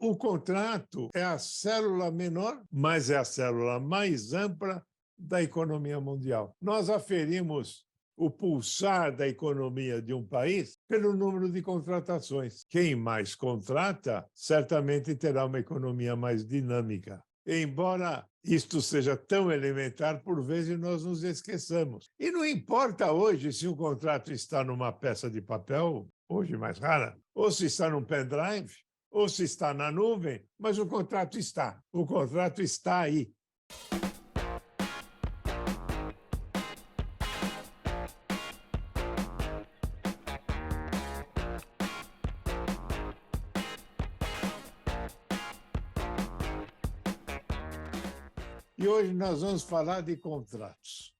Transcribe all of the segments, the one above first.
o contrato é a célula menor, mas é a célula mais ampla da economia mundial. Nós aferimos o pulsar da economia de um país pelo número de contratações. Quem mais contrata, certamente terá uma economia mais dinâmica. Embora isto seja tão elementar, por vezes nós nos esqueçamos. E não importa hoje se o contrato está numa peça de papel, hoje mais rara, ou se está num pendrive, ou se está na nuvem, mas o contrato está. O contrato está aí. E hoje nós vamos falar de contratos.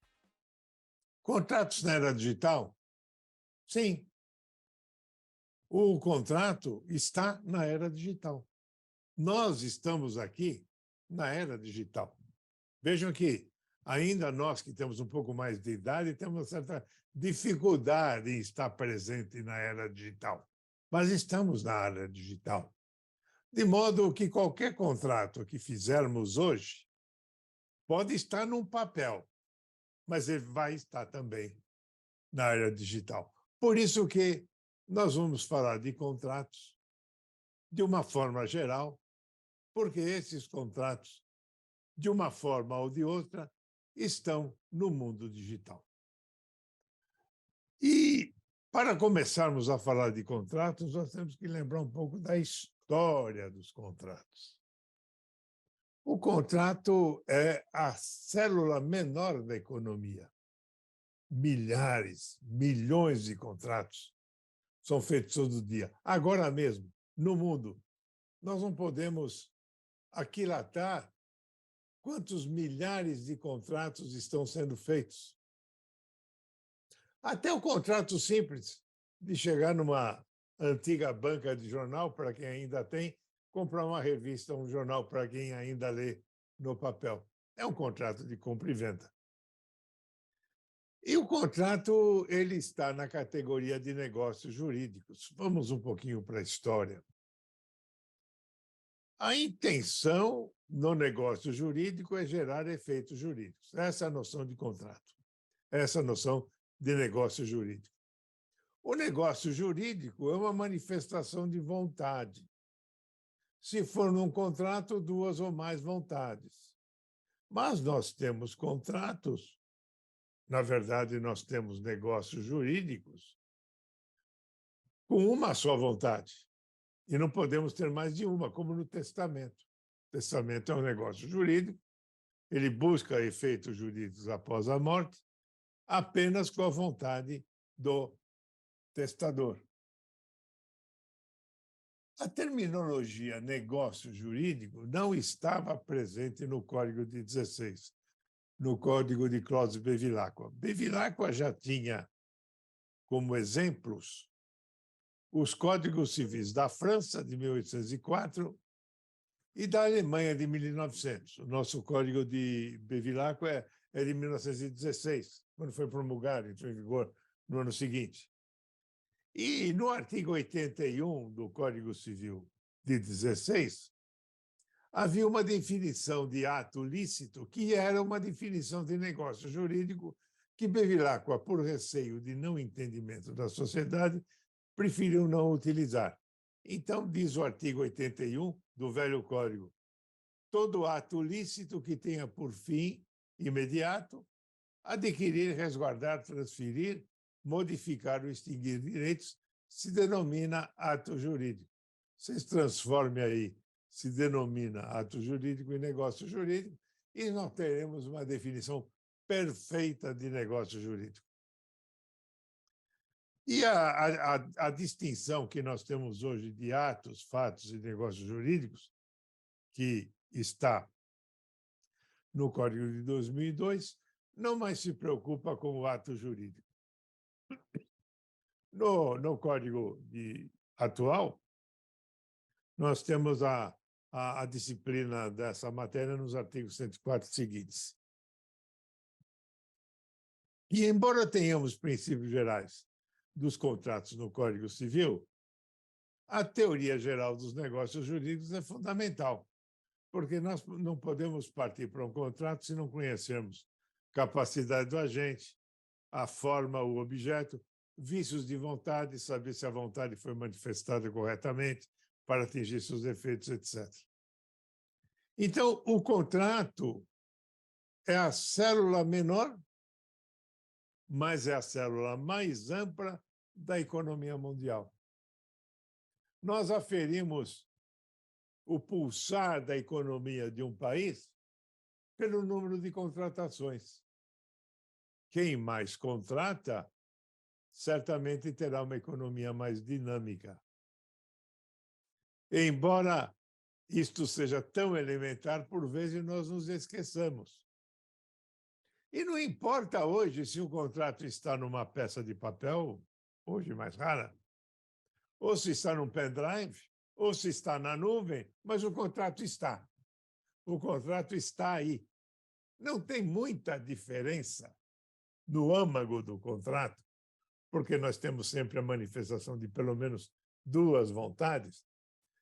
Contratos na era digital? Sim. O contrato está na era digital. Nós estamos aqui na era digital. Vejam que ainda nós que temos um pouco mais de idade temos uma certa dificuldade em estar presente na era digital. Mas estamos na era digital. De modo que qualquer contrato que fizermos hoje pode estar num papel, mas ele vai estar também na era digital. Por isso que nós vamos falar de contratos de uma forma geral, porque esses contratos, de uma forma ou de outra, estão no mundo digital. E, para começarmos a falar de contratos, nós temos que lembrar um pouco da história dos contratos. O contrato é a célula menor da economia. Milhares, milhões de contratos são feitos todo dia. Agora mesmo, no mundo, nós não podemos aquilatar quantos milhares de contratos estão sendo feitos. Até o contrato simples de chegar numa antiga banca de jornal, para quem ainda tem, comprar uma revista, um jornal para quem ainda lê no papel. É um contrato de compra e venda. E o contrato ele está na categoria de negócios jurídicos. Vamos um pouquinho para a história. A intenção no negócio jurídico é gerar efeitos jurídicos. Essa é a noção de contrato. Essa é a noção de negócio jurídico. O negócio jurídico é uma manifestação de vontade. Se for num contrato, duas ou mais vontades. Mas nós temos contratos, na verdade, nós temos negócios jurídicos com uma só vontade. E não podemos ter mais de uma, como no testamento. O testamento é um negócio jurídico, ele busca efeitos jurídicos após a morte, apenas com a vontade do testador. A terminologia negócio jurídico não estava presente no Código de 16, no Código de Claude Bevilacqua. Bevilacqua já tinha como exemplos os códigos civis da França, de 1804, e da Alemanha, de 1900. O nosso Código de Bevilacqua é de 1916, quando foi promulgado, entrou em vigor no ano seguinte. E no artigo 81 do Código Civil de 16, havia uma definição de ato lícito, que era uma definição de negócio jurídico que Bevilacqua, por receio de não entendimento da sociedade, preferiu não utilizar. Então, diz o artigo 81 do velho Código, todo ato lícito que tenha por fim imediato adquirir, resguardar, transferir, modificar ou extinguir direitos se denomina ato jurídico. Vocês transformem aí, se denomina ato jurídico em negócio jurídico, e nós teremos uma definição perfeita de negócio jurídico. E a distinção que nós temos hoje de atos, fatos e negócios jurídicos, que está no Código de 2002, não mais se preocupa com o ato jurídico. No Código atual, nós temos a disciplina dessa matéria nos artigos 104 seguintes. E, embora tenhamos princípios gerais dos contratos no Código Civil, A teoria geral dos negócios jurídicos é fundamental, porque nós não podemos partir para um contrato se não conhecermos capacidade do agente, a forma, o objeto, vícios de vontade, saber se a vontade foi manifestada corretamente para atingir seus efeitos, etc. Então, o contrato é a célula menor, mas é a célula mais ampla da economia mundial. Nós aferimos o pulsar da economia de um país pelo número de contratações. Quem mais contrata, certamente terá uma economia mais dinâmica. Embora isto seja tão elementar, por vezes nós nos esqueçamos. E não importa hoje se o contrato está numa peça de papel, hoje mais rara, ou se está num pendrive, ou se está na nuvem, mas o contrato está. O contrato está aí. Não tem muita diferença no âmago do contrato, porque nós temos sempre a manifestação de pelo menos duas vontades.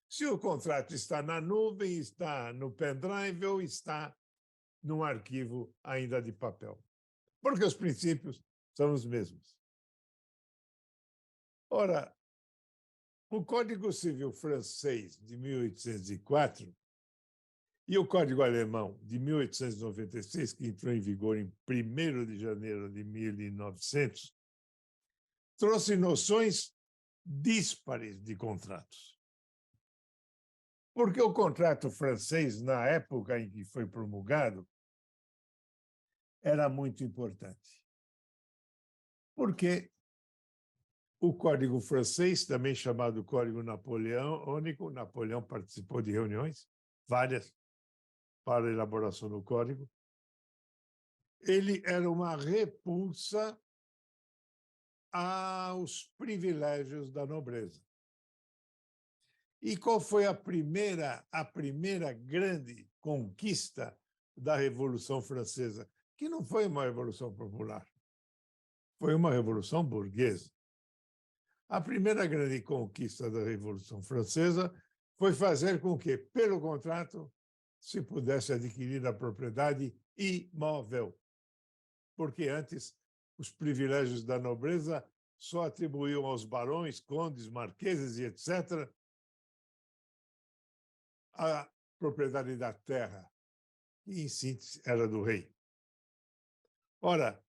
Se o contrato está na nuvem, está no pendrive ou está num arquivo ainda de papel, porque os princípios são os mesmos. Ora, o Código Civil francês de 1804 e o Código Alemão de 1896, que entrou em vigor em 1º de janeiro de 1900, trouxe noções díspares de contratos. Porque o contrato francês, na época em que foi promulgado, era muito importante. Porque o Código francês, também chamado Código Napoleônico, Napoleão participou de reuniões, várias, para a elaboração do código, ele era uma repulsa aos privilégios da nobreza. E qual foi a primeira grande conquista da Revolução Francesa? Que não foi uma revolução popular, foi uma revolução burguesa. A primeira grande conquista da Revolução Francesa foi fazer com que, pelo contrato, se pudesse adquirir a propriedade imóvel. Porque antes os privilégios da nobreza só atribuíam aos barões, condes, marqueses e etc. a propriedade da terra, que, em síntese, era do rei. Ora,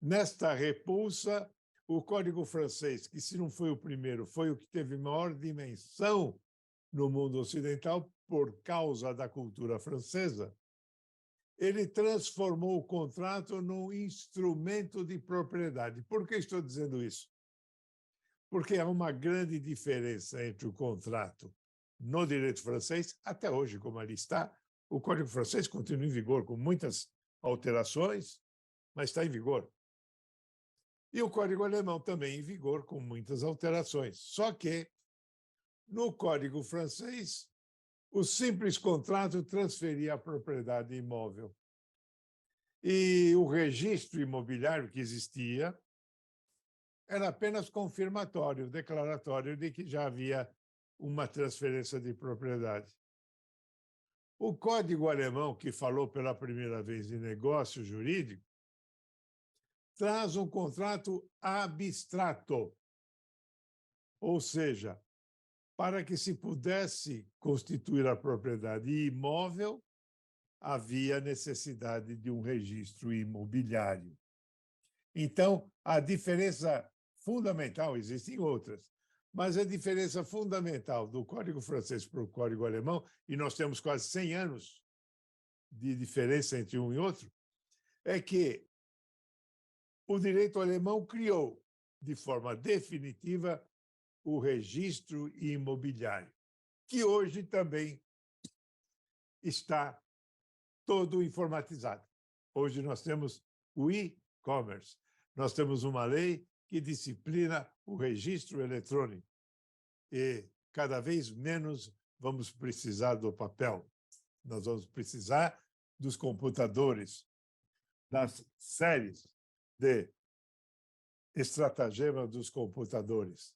nesta repulsa, o Código francês, que se não foi o primeiro, foi o que teve maior dimensão no mundo ocidental por causa da cultura francesa, ele transformou o contrato num instrumento de propriedade. Por que estou dizendo isso? Porque há uma grande diferença entre o contrato no direito francês, até hoje, como ali está, o Código francês continua em vigor, com muitas alterações, mas está em vigor. E o Código alemão também em vigor, com muitas alterações. Só que, no Código francês, o simples contrato transferia a propriedade imóvel. E o registro imobiliário que existia era apenas confirmatório, declaratório de que já havia uma transferência de propriedade. O Código alemão, que falou pela primeira vez de negócio jurídico, traz um contrato abstrato, ou seja, para que se pudesse constituir a propriedade imóvel, havia necessidade de um registro imobiliário. Então, a diferença fundamental, existem outras, mas a diferença fundamental do Código francês para o Código alemão, e nós temos quase 100 anos de diferença entre um e outro, é que o direito alemão criou, de forma definitiva, o registro imobiliário, que hoje também está todo informatizado. Hoje nós temos o e-commerce, nós temos uma lei que disciplina o registro eletrônico e cada vez menos vamos precisar do papel. Nós vamos precisar dos computadores, das séries de estratagema dos computadores.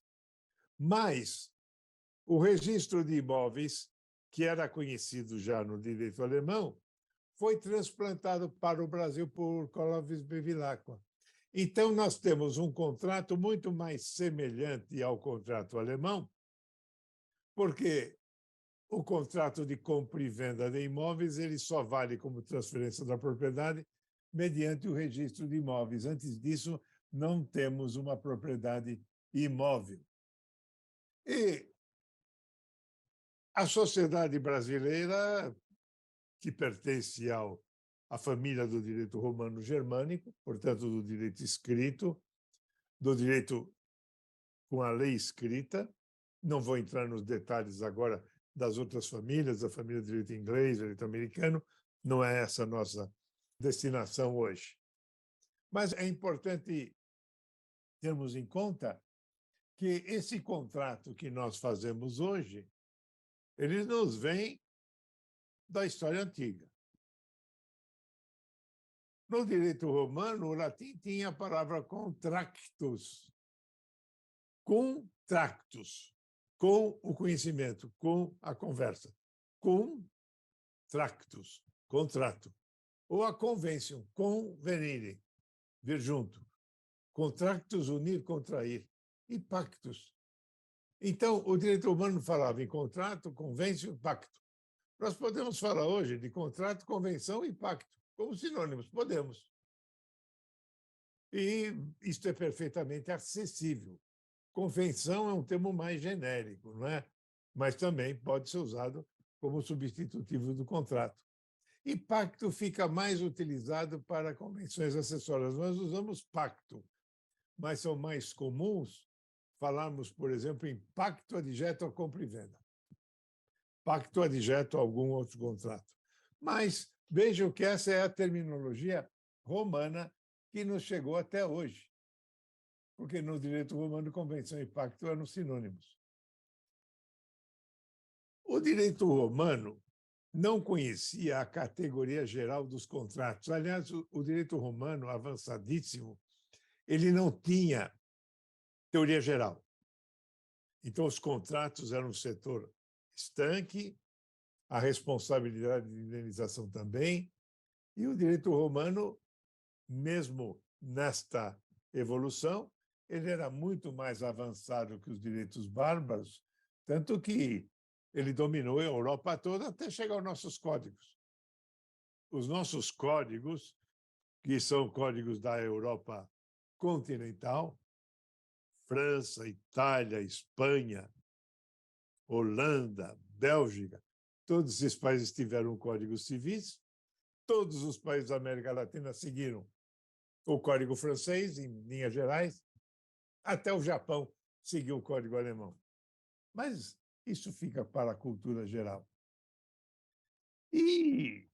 Mas O registro de imóveis, que era conhecido já no direito alemão, foi transplantado para o Brasil por Clóvis Bevilacqua. Então, nós temos um contrato muito mais semelhante ao contrato alemão, porque o contrato de compra e venda de imóveis ele só vale como transferência da propriedade mediante o registro de imóveis. Antes disso, não temos uma propriedade imóvel. E a sociedade brasileira, que pertence à família do direito romano germânico, portanto, do direito escrito, do direito com a lei escrita. Não vou entrar nos detalhes agora das outras famílias, a família do direito inglês, direito americano, não é essa a nossa destinação hoje. Mas é importante termos em conta que esse contrato que nós fazemos hoje, ele nos vem da história antiga. No direito romano, o latim tinha a palavra contractus. Contractus, com o conhecimento, com a conversa. Contractus, contrato. Ou a convention, convenire, vir junto. Contractus, unir, contrair. E pactus. Então, o direito romano falava em contrato, convention, pacto. Nós podemos falar hoje de contrato, convenção e pacto, como sinônimos, podemos. E isto é perfeitamente acessível. Convenção é um termo mais genérico, não é? Mas também pode ser usado como substitutivo do contrato. E pacto fica mais utilizado para convenções acessórias. Nós usamos pacto, mas são mais comuns falarmos, por exemplo, em pacto adjeto à compra e venda. Pacto adjeto a algum outro contrato. Mas vejam que essa é a terminologia romana que nos chegou até hoje. Porque no direito romano, convenção e pacto eram sinônimos. O direito romano não conhecia a categoria geral dos contratos. Aliás, o direito romano, avançadíssimo, ele não tinha teoria geral. Então, os contratos eram um setor estanque, a responsabilidade de indenização também, e o direito romano, mesmo nesta evolução, ele era muito mais avançado que os direitos bárbaros, tanto que ele dominou a Europa toda até chegar aos nossos códigos. Os nossos códigos, que são códigos da Europa continental, França, Itália, Espanha, Holanda, Bélgica, todos esses países tiveram códigos civis, todos os países da América Latina seguiram o Código francês, em linhas gerais, até o Japão seguiu o Código alemão. Mas isso fica para a cultura geral. E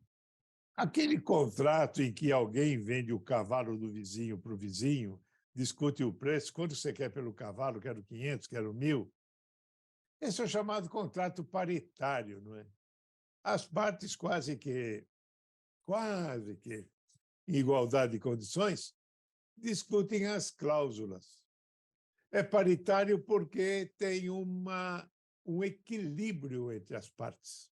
aquele contrato em que alguém vende o cavalo do vizinho para o vizinho, discute o preço, quanto você quer pelo cavalo, quero 500, quero 1.000, esse é o chamado contrato paritário, não é? As partes quase que em igualdade de condições, discutem as cláusulas. É paritário porque tem um equilíbrio entre as partes.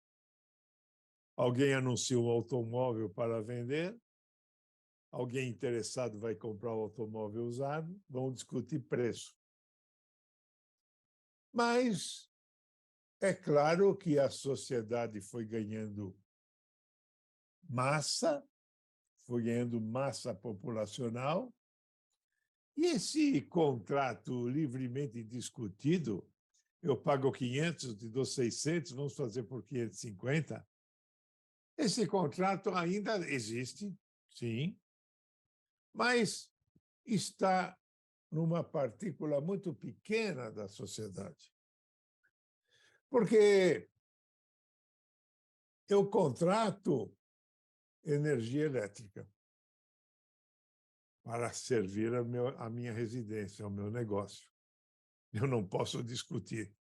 Alguém anuncia um automóvel para vender, alguém interessado vai comprar o automóvel usado, vão discutir preço. Mas é claro que a sociedade foi ganhando massa populacional, e esse contrato livremente discutido, eu pago 500, te dou 600, vamos fazer por 550. Esse contrato ainda existe, sim, mas está numa partícula muito pequena da sociedade. Porque eu contrato energia elétrica para servir a minha residência, ao meu negócio. Eu não posso discutir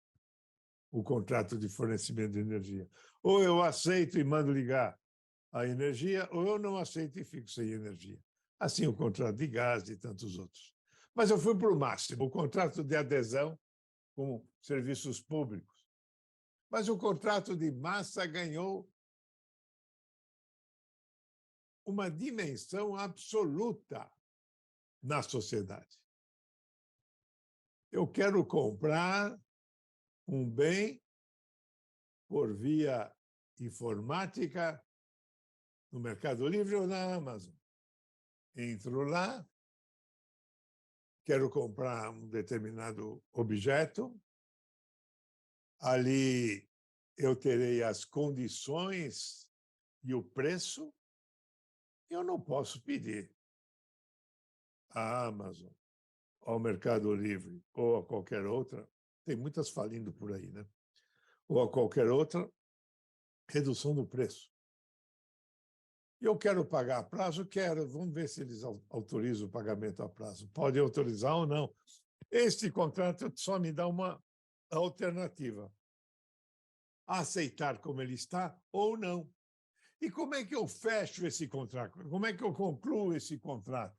o contrato de fornecimento de energia. Ou eu aceito e mando ligar a energia, ou eu não aceito e fico sem energia. Assim o contrato de gás e tantos outros. Mas eu fui para o máximo, o contrato de adesão com serviços públicos. Mas o contrato de massa ganhou uma dimensão absoluta na sociedade. Eu quero comprar um bem por via informática no Mercado Livre ou na Amazon. Entro lá, quero comprar um determinado objeto, ali eu terei as condições e o preço, eu não posso pedir à Amazon, ao Mercado Livre ou a qualquer outra, tem muitas falindo por aí, né? Ou a qualquer outra, redução do preço. Eu quero pagar a prazo? Quero. Vamos ver se eles autorizam o pagamento a prazo. Pode autorizar ou não. Este contrato só me dá uma alternativa: aceitar como ele está ou não. E como é que eu fecho esse contrato? Como é que eu concluo esse contrato?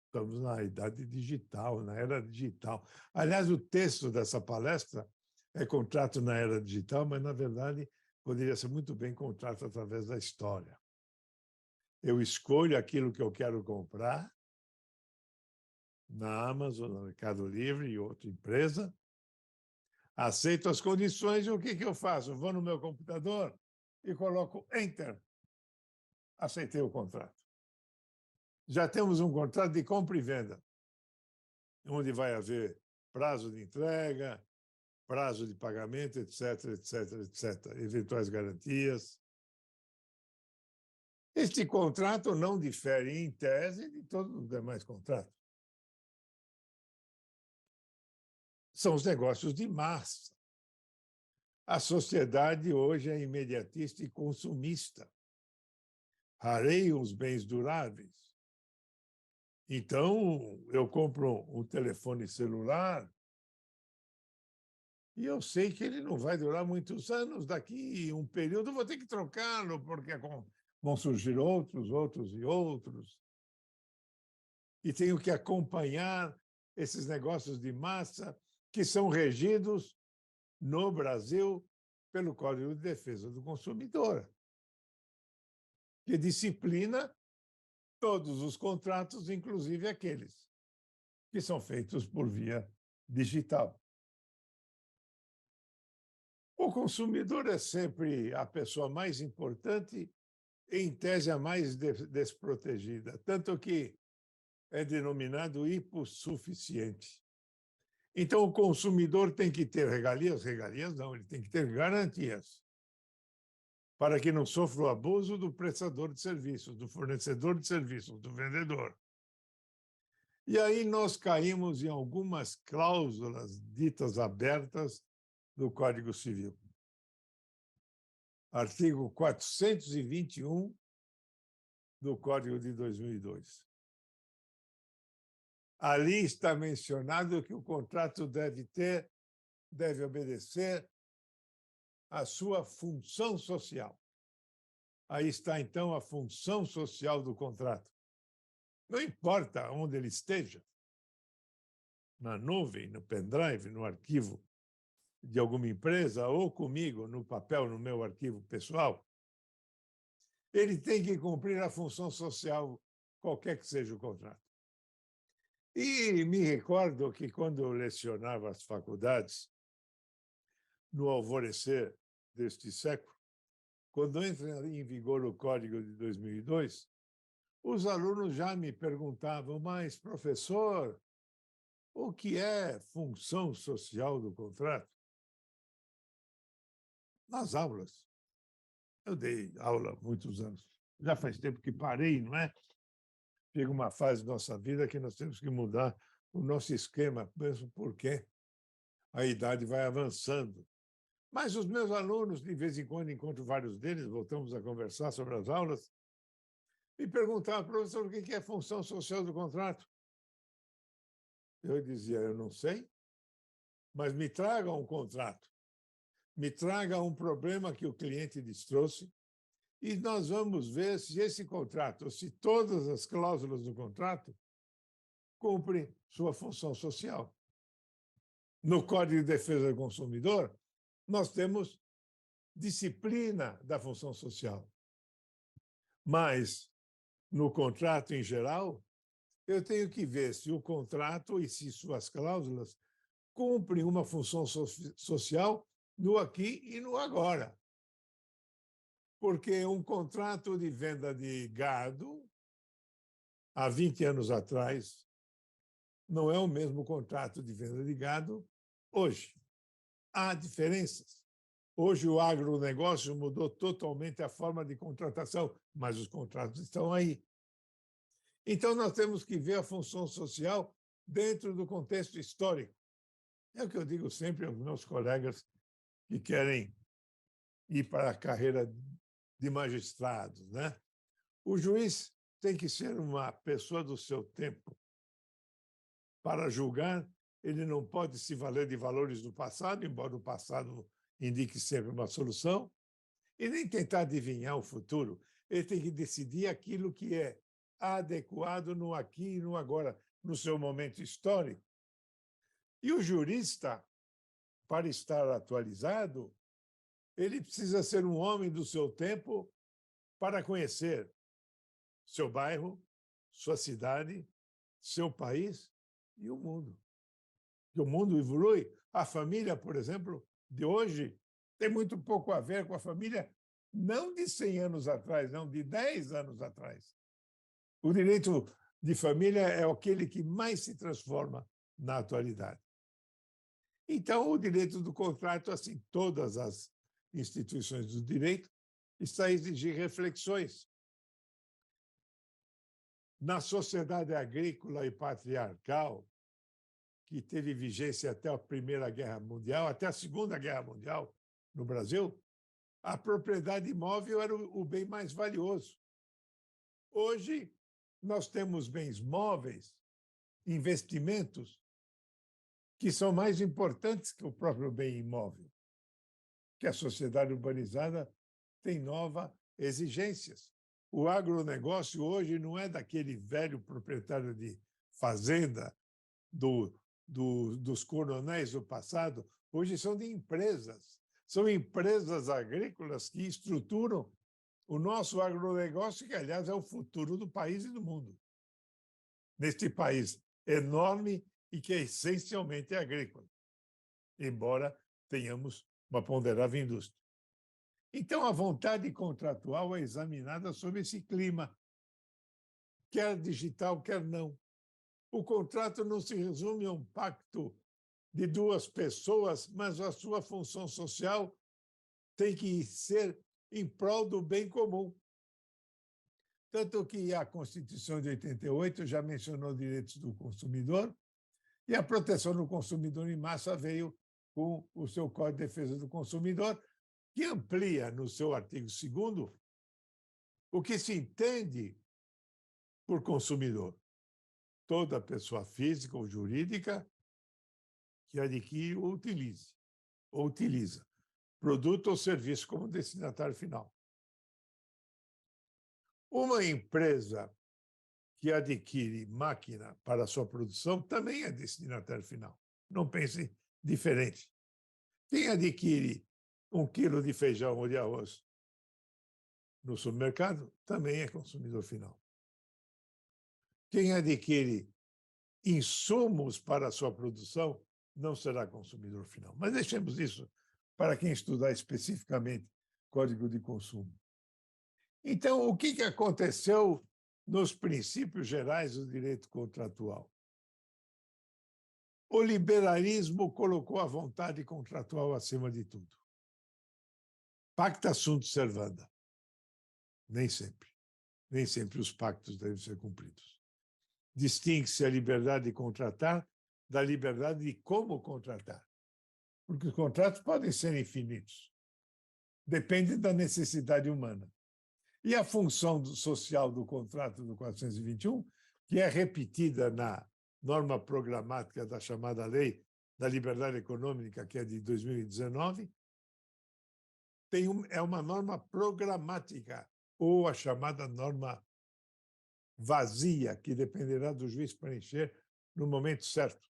Estamos na idade digital, na era digital. Aliás, o texto dessa palestra é contrato na era digital, mas, na verdade, poderia ser muito bem contrato através da história. Eu escolho aquilo que eu quero comprar na Amazon, no Mercado Livre e outra empresa, aceito as condições e o que eu faço? Vou no meu computador e coloco Enter. Aceitei o contrato. Já temos um contrato de compra e venda, onde vai haver prazo de entrega, prazo de pagamento, etc., etc., etc., eventuais garantias. Este contrato não difere, em tese, de todos os demais contratos. São os negócios de massa. A sociedade hoje é imediatista e consumista. Rareiam os bens duráveis. Então, eu compro um telefone celular e eu sei que ele não vai durar muitos anos. Daqui um período eu vou ter que trocá-lo, porque vão surgir outros e outros. E tenho que acompanhar esses negócios de massa que são regidos no Brasil pelo Código de Defesa do Consumidor, que disciplina todos os contratos, inclusive aqueles que são feitos por via digital. O consumidor é sempre a pessoa mais importante, em tese a mais desprotegida, tanto que é denominado hipossuficiente. Então, o consumidor tem que ter regalias? Regalias não, ele tem que ter garantias, para que não sofra o abuso do prestador de serviços, do fornecedor de serviços, do vendedor. E aí nós caímos em algumas cláusulas ditas abertas do Código Civil. Artigo 421 do Código de 2002. Ali está mencionado que o contrato deve obedecer à sua função social. Aí está, então, a função social do contrato. Não importa onde ele esteja, na nuvem, no pendrive, no arquivo de alguma empresa, ou comigo, no papel, no meu arquivo pessoal, ele tem que cumprir a função social, qualquer que seja o contrato. E me recordo que, quando eu lecionava as faculdades, no alvorecer deste século, quando entra em vigor o Código de 2002, os alunos já me perguntavam: mas, professor, o que é função social do contrato? Nas aulas. Eu dei aula há muitos anos. Já faz tempo que parei, não é? Chega uma fase da nossa vida que nós temos que mudar o nosso esquema, mesmo porque a idade vai avançando. Mas os meus alunos, de vez em quando encontro vários deles, voltamos a conversar sobre as aulas, me perguntavam: professor, o que é função social do contrato? Eu dizia: eu não sei, mas me traga um contrato, me traga um problema que o cliente lhes trouxe, e nós vamos ver se esse contrato, ou se todas as cláusulas do contrato cumprem sua função social. No Código de Defesa do Consumidor, nós temos disciplina da função social. Mas, no contrato em geral, eu tenho que ver se o contrato e se suas cláusulas cumprem uma função social no aqui e no agora. Porque um contrato de venda de gado, há 20 anos atrás, não é o mesmo contrato de venda de gado hoje. Há diferenças. Hoje o agronegócio mudou totalmente a forma de contratação, mas os contratos estão aí. Então, nós temos que ver a função social dentro do contexto histórico. É o que eu digo sempre aos meus colegas que querem ir para a carreira de magistrados, né? O juiz tem que ser uma pessoa do seu tempo. Para julgar, ele não pode se valer de valores do passado, embora o passado indique sempre uma solução, e nem tentar adivinhar o futuro. Ele tem que decidir aquilo que é adequado no aqui e no agora, no seu momento histórico. E o jurista, para estar atualizado, ele precisa ser um homem do seu tempo para conhecer seu bairro, sua cidade, seu país e o mundo. E o mundo evolui. A família, por exemplo, de hoje, tem muito pouco a ver com a família não de 100 anos atrás, não, de 10 anos atrás. O direito de família é aquele que mais se transforma na atualidade. Então, o direito do contrato, assim, todas as instituições do direito, está a exigir reflexões. Na sociedade agrícola e patriarcal, que teve vigência até a Primeira Guerra Mundial, até a Segunda Guerra Mundial no Brasil, a propriedade imóvel era o bem mais valioso. Hoje, nós temos bens móveis, investimentos, que são mais importantes que o próprio bem imóvel, que a sociedade urbanizada tem novas exigências. O agronegócio hoje não é daquele velho proprietário de fazenda dos coronéis do passado, hoje são de empresas. São empresas agrícolas que estruturam o nosso agronegócio, que, aliás, é o futuro do país e do mundo. Neste país enorme e que é essencialmente agrícola, embora tenhamos uma ponderável indústria. Então, a vontade contratual é examinada sob esse clima, quer digital, quer não. O contrato não se resume a um pacto de duas pessoas, mas a sua função social tem que ser em prol do bem comum. Tanto que a Constituição de 88 já mencionou direitos do consumidor, e a proteção do consumidor em massa veio com o seu Código de Defesa do Consumidor, que amplia, no seu artigo 2º, o que se entende por consumidor. Toda pessoa física ou jurídica que adquire ou utiliza produto ou serviço como destinatário final. Uma empresa que adquire máquina para a sua produção também é destinatário final. Não pense diferente. Quem adquire 1 quilo de feijão ou de arroz no supermercado também é consumidor final. Quem adquire insumos para a sua produção não será consumidor final. Mas deixemos isso para quem estudar especificamente Código de Consumo. Então, o que aconteceu nos princípios gerais do direito contratual? O liberalismo colocou a vontade contratual acima de tudo. Pacta sunt servanda. Nem sempre. Nem sempre os pactos devem ser cumpridos. Distingue-se a liberdade de contratar da liberdade de como contratar. Porque os contratos podem ser infinitos. Depende da necessidade humana. E a função social do contrato do 421, que é repetida na norma programática da chamada Lei da Liberdade Econômica, que é de 2019, é uma norma programática, ou a chamada norma vazia, que dependerá do juiz preencher no momento certo.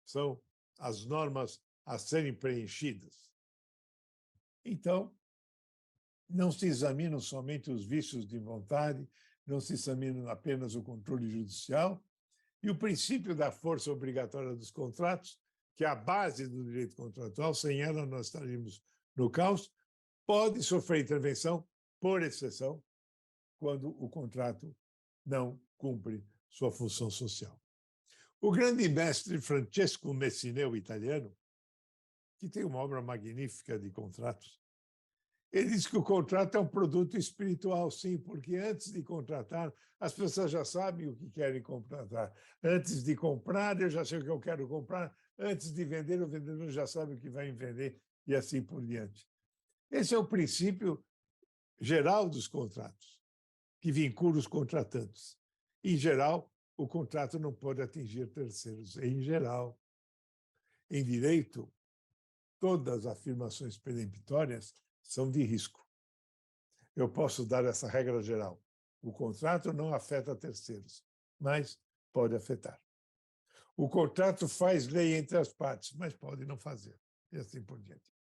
São as normas a serem preenchidas. Então, não se examinam somente os vícios de vontade, não se examina apenas o controle judicial, e o princípio da força obrigatória dos contratos, que é a base do direito contratual, sem ela nós estaríamos no caos, pode sofrer intervenção, por exceção, quando o contrato não cumpre sua função social. O grande mestre Francesco Messineo, italiano, que tem uma obra magnífica de contratos, ele diz que o contrato é um produto espiritual, sim, porque antes de contratar, as pessoas já sabem o que querem contratar. Antes de comprar, eu já sei o que eu quero comprar. Antes de vender, o vendedor já sabe o que vai vender e assim por diante. Esse é o princípio geral dos contratos, que vincula os contratantes. Em geral, o contrato não pode atingir terceiros. Em geral, em direito, todas as afirmações peremptórias são de risco. Eu posso dar essa regra geral. O contrato não afeta terceiros, mas pode afetar. O contrato faz lei entre as partes, mas pode não fazer, e assim por diante.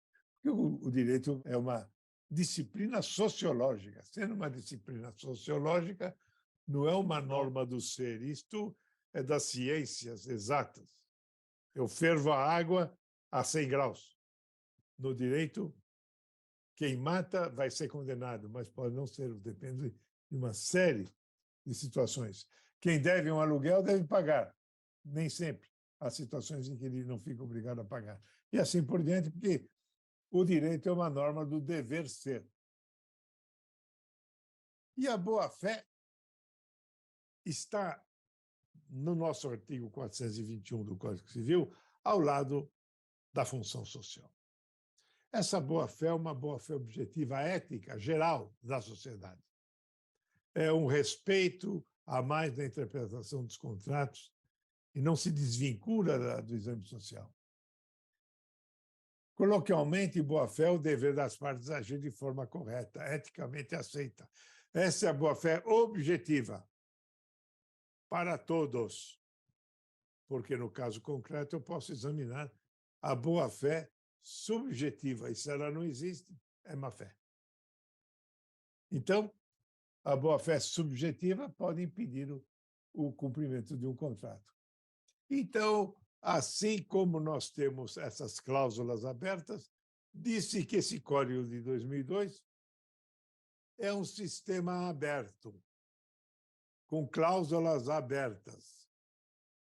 Porque o direito é uma disciplina sociológica. Sendo uma disciplina sociológica, não é uma norma do ser. Isto é das ciências exatas. Eu fervo a água a 100 graus. No direito, quem mata vai ser condenado, mas pode não ser, depende de uma série de situações. Quem deve um aluguel deve pagar, nem sempre. Há situações em que ele não fica obrigado a pagar. E assim por diante, porque o direito é uma norma do dever ser. E a boa-fé está no nosso artigo 421 do Código Civil, ao lado da função social. Essa boa-fé é uma boa-fé objetiva, ética, geral da sociedade. É um respeito a mais da interpretação dos contratos e não se desvincula do exame social. Coloquialmente, boa-fé é o dever das partes agir de forma correta, eticamente aceita. Essa é a boa-fé objetiva para todos, porque no caso concreto eu posso examinar a boa-fé subjetiva, e se ela não existe, é má-fé. Então, a boa-fé subjetiva pode impedir o cumprimento de um contrato. Então, assim como nós temos essas cláusulas abertas, disse que esse Código de 2002 é um sistema aberto, com cláusulas abertas,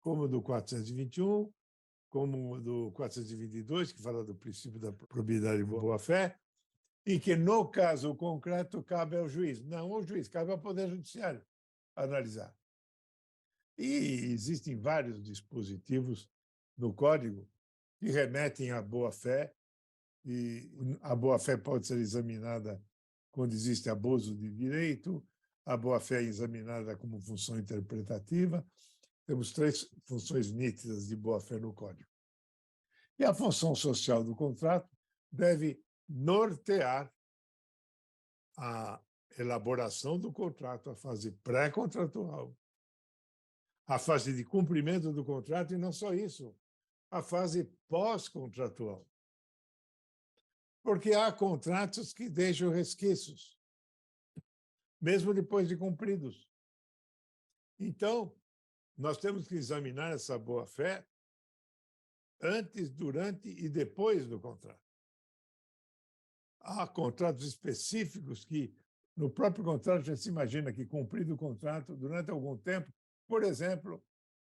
como o do 421, como o do 422, que fala do princípio da probidade e boa-fé, e que, no caso concreto, cabe ao juiz. Não ao juiz, cabe ao Poder Judiciário analisar. E existem vários dispositivos no Código que remetem à boa-fé, e a boa-fé pode ser examinada quando existe abuso de direito, a boa-fé é examinada como função interpretativa. Temos 3 funções nítidas de boa-fé no Código. E a função social do contrato deve nortear a elaboração do contrato, a fase pré-contratual, a fase de cumprimento do contrato, e não só isso, a fase pós-contratual. Porque há contratos que deixam resquícios, mesmo depois de cumpridos. Então, nós temos que examinar essa boa-fé antes, durante e depois do contrato. Há contratos específicos que, no próprio contrato, já se imagina que, cumprido o contrato, durante algum tempo, por exemplo,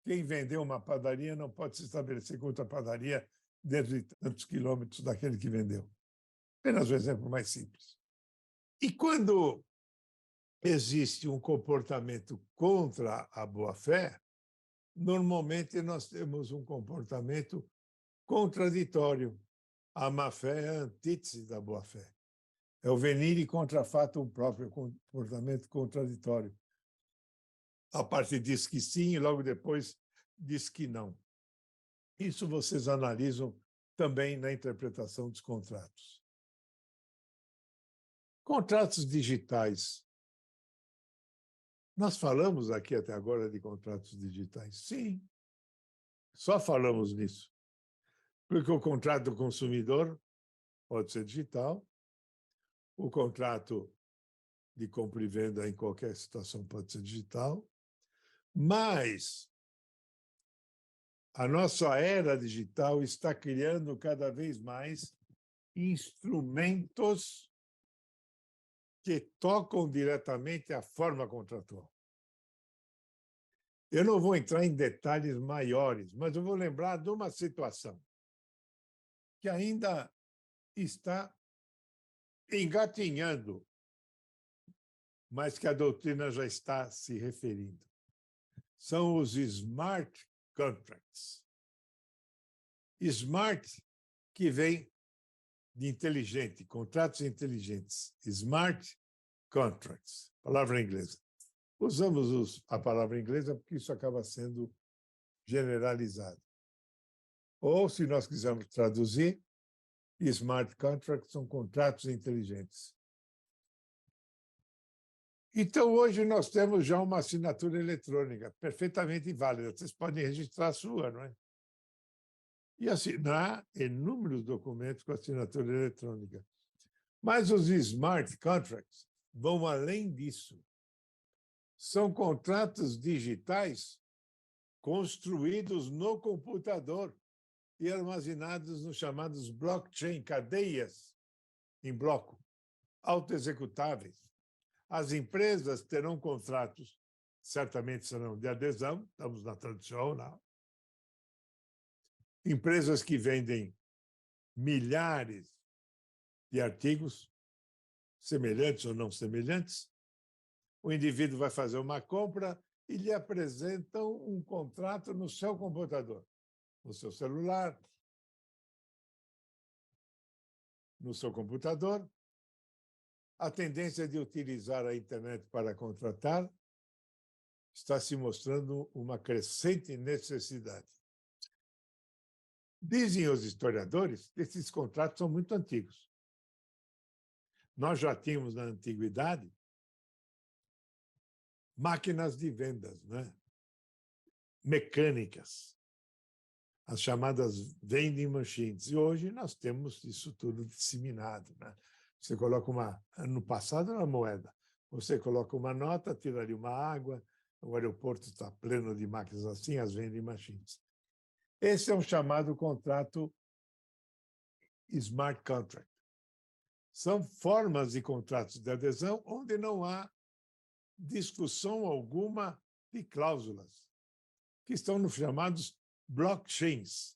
quem vendeu uma padaria não pode se estabelecer com outra padaria dentro de tantos quilômetros daquele que vendeu. Apenas um exemplo mais simples. E quando existe um comportamento contra a boa-fé, normalmente nós temos um comportamento contraditório. A má-fé é a antítese da boa-fé. É o venire contra fato próprio, comportamento contraditório. A parte diz que sim e logo depois diz que não. Isso vocês analisam também na interpretação dos contratos. Contratos digitais. Nós falamos aqui até agora de contratos digitais? Sim, só falamos nisso. Porque o contrato do consumidor pode ser digital, o contrato de compra e venda em qualquer situação pode ser digital, mas a nossa era digital está criando cada vez mais instrumentos que tocam diretamente a forma contratual. Eu não vou entrar em detalhes maiores, mas eu vou lembrar de uma situação que ainda está engatinhando, mas que a doutrina já está se referindo. São os smart contracts. Smart, que vem de inteligente, contratos inteligentes. Smart contracts, palavra inglesa. Usamos a palavra inglesa porque isso acaba sendo generalizado. Ou, se nós quisermos traduzir, smart contracts são contratos inteligentes. Então, hoje nós temos já uma assinatura eletrônica perfeitamente válida. Vocês podem registrar a sua, não é? E assinar inúmeros documentos com assinatura eletrônica. Mas os smart contracts vão além disso. São contratos digitais construídos no computador e armazenados nos chamados blockchain, cadeias em bloco, autoexecutáveis. As empresas terão contratos, certamente serão de adesão, estamos na tradicional. Empresas que vendem milhares de artigos, semelhantes ou não semelhantes. O indivíduo vai fazer uma compra e lhe apresentam um contrato no seu computador, no seu celular, no seu computador. A tendência de utilizar a internet para contratar está se mostrando uma crescente necessidade. Dizem os historiadores que esses contratos são muito antigos. Nós já tínhamos, na antiguidade, máquinas de vendas, né? Mecânicas, as chamadas vending machines. E hoje nós temos isso tudo disseminado, né? Você coloca no passado era uma moeda, você coloca uma nota, tira ali uma água, o aeroporto está pleno de máquinas assim, as vending machines. Esse é um chamado contrato smart contract. São formas de contratos de adesão onde não há discussão alguma de cláusulas, que estão nos chamados blockchains.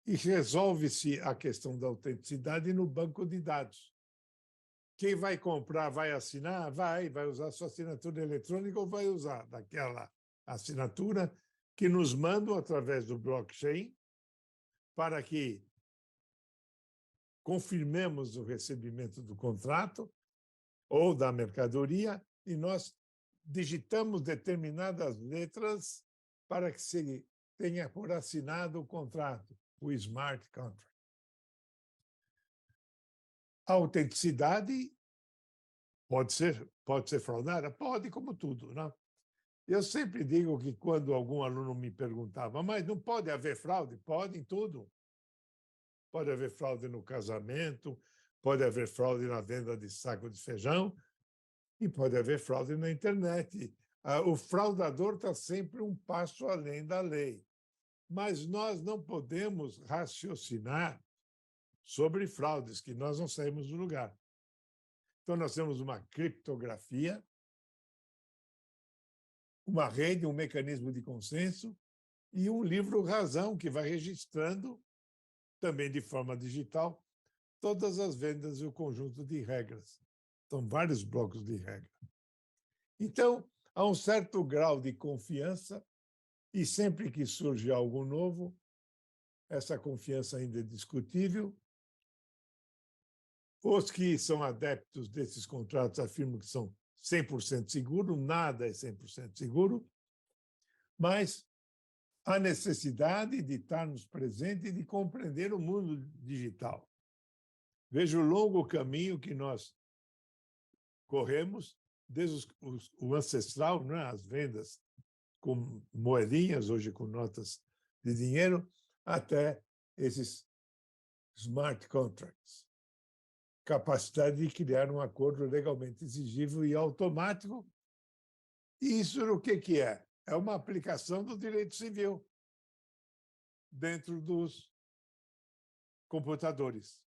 E resolve-se a questão da autenticidade no banco de dados. Quem vai comprar vai assinar? Vai usar sua assinatura eletrônica ou vai usar daquela assinatura que nos mandam através do blockchain para que confirmemos o recebimento do contrato ou da mercadoria e nós digitamos determinadas letras para que se tenha por assinado o contrato, o smart contract. A autenticidade pode ser fraudada? Pode, como tudo, não? Eu sempre digo que quando algum aluno me perguntava, mas não pode haver fraude? Pode em tudo. Pode haver fraude no casamento, pode haver fraude na venda de saco de feijão e pode haver fraude na internet. O fraudador está sempre um passo além da lei. Mas nós não podemos raciocinar sobre fraudes, que nós não saímos do lugar. Então, nós temos uma criptografia, uma rede, um mecanismo de consenso e um livro-razão que vai registrando, também de forma digital, todas as vendas e o conjunto de regras. São vários blocos de regra. Então, há um certo grau de confiança e sempre que surge algo novo, essa confiança ainda é discutível. Os que são adeptos desses contratos afirmam que são 100% seguros, nada é 100% seguro, mas há necessidade de estarmos presentes e de compreender o mundo digital. Veja o longo caminho que nós corremos, desde o ancestral, né, as vendas com moedinhas, hoje com notas de dinheiro, até esses smart contracts, capacidade de criar um acordo legalmente exigível e automático. E isso o que é? É uma aplicação do direito civil dentro dos computadores.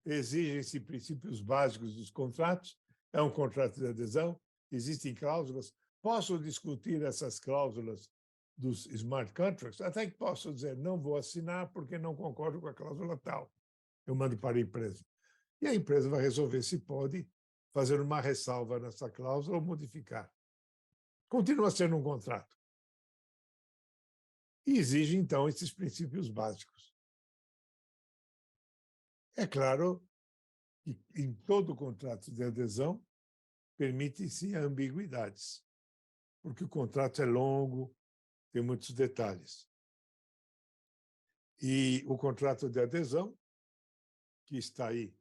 Exigem-se princípios básicos dos contratos, é um contrato de adesão, existem cláusulas. Posso discutir essas cláusulas dos smart contracts? Até que posso dizer, não vou assinar porque não concordo com a cláusula tal. Eu mando para a empresa. E a empresa vai resolver se pode fazer uma ressalva nessa cláusula ou modificar. Continua sendo um contrato. E exige, então, esses princípios básicos. É claro que em todo contrato de adesão permite-se ambiguidades, porque o contrato é longo, tem muitos detalhes. E o contrato de adesão, que está aí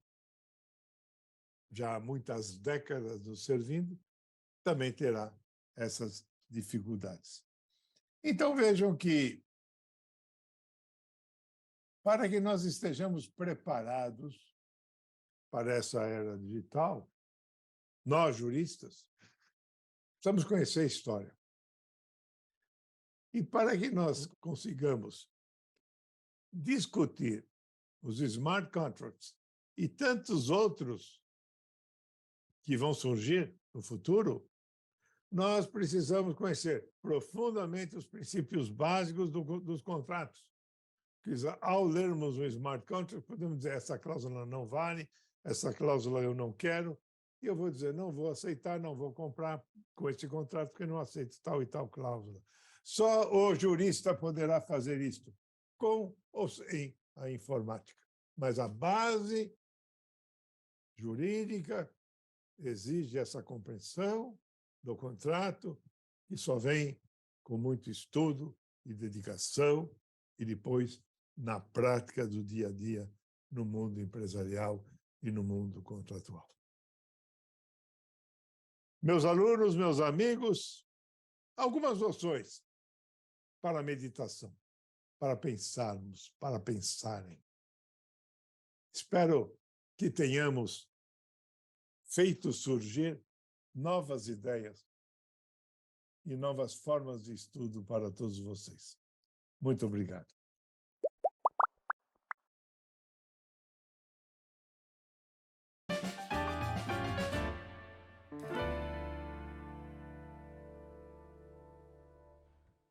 já há muitas décadas nos servindo, também terá essas dificuldades. Então, vejam que, para que nós estejamos preparados para essa era digital, nós, juristas, precisamos conhecer a história. E para que nós consigamos discutir os smart contracts e tantos outros que vão surgir no futuro, nós precisamos conhecer profundamente os princípios básicos dos contratos. Ao lermos um smart contract, podemos dizer, essa cláusula não vale, essa cláusula eu não quero, e eu vou dizer, não vou aceitar, não vou comprar com esse contrato, porque não aceito tal e tal cláusula. Só o jurista poderá fazer isto, com ou sem a informática. Mas a base jurídica exige essa compreensão do contrato, que só vem com muito estudo e dedicação, e depois na prática do dia a dia, no mundo empresarial e no mundo contratual. Meus alunos, meus amigos, algumas noções para a meditação, para pensarmos, para pensarem. Espero que tenhamos feito surgir novas ideias e novas formas de estudo para todos vocês. Muito obrigado.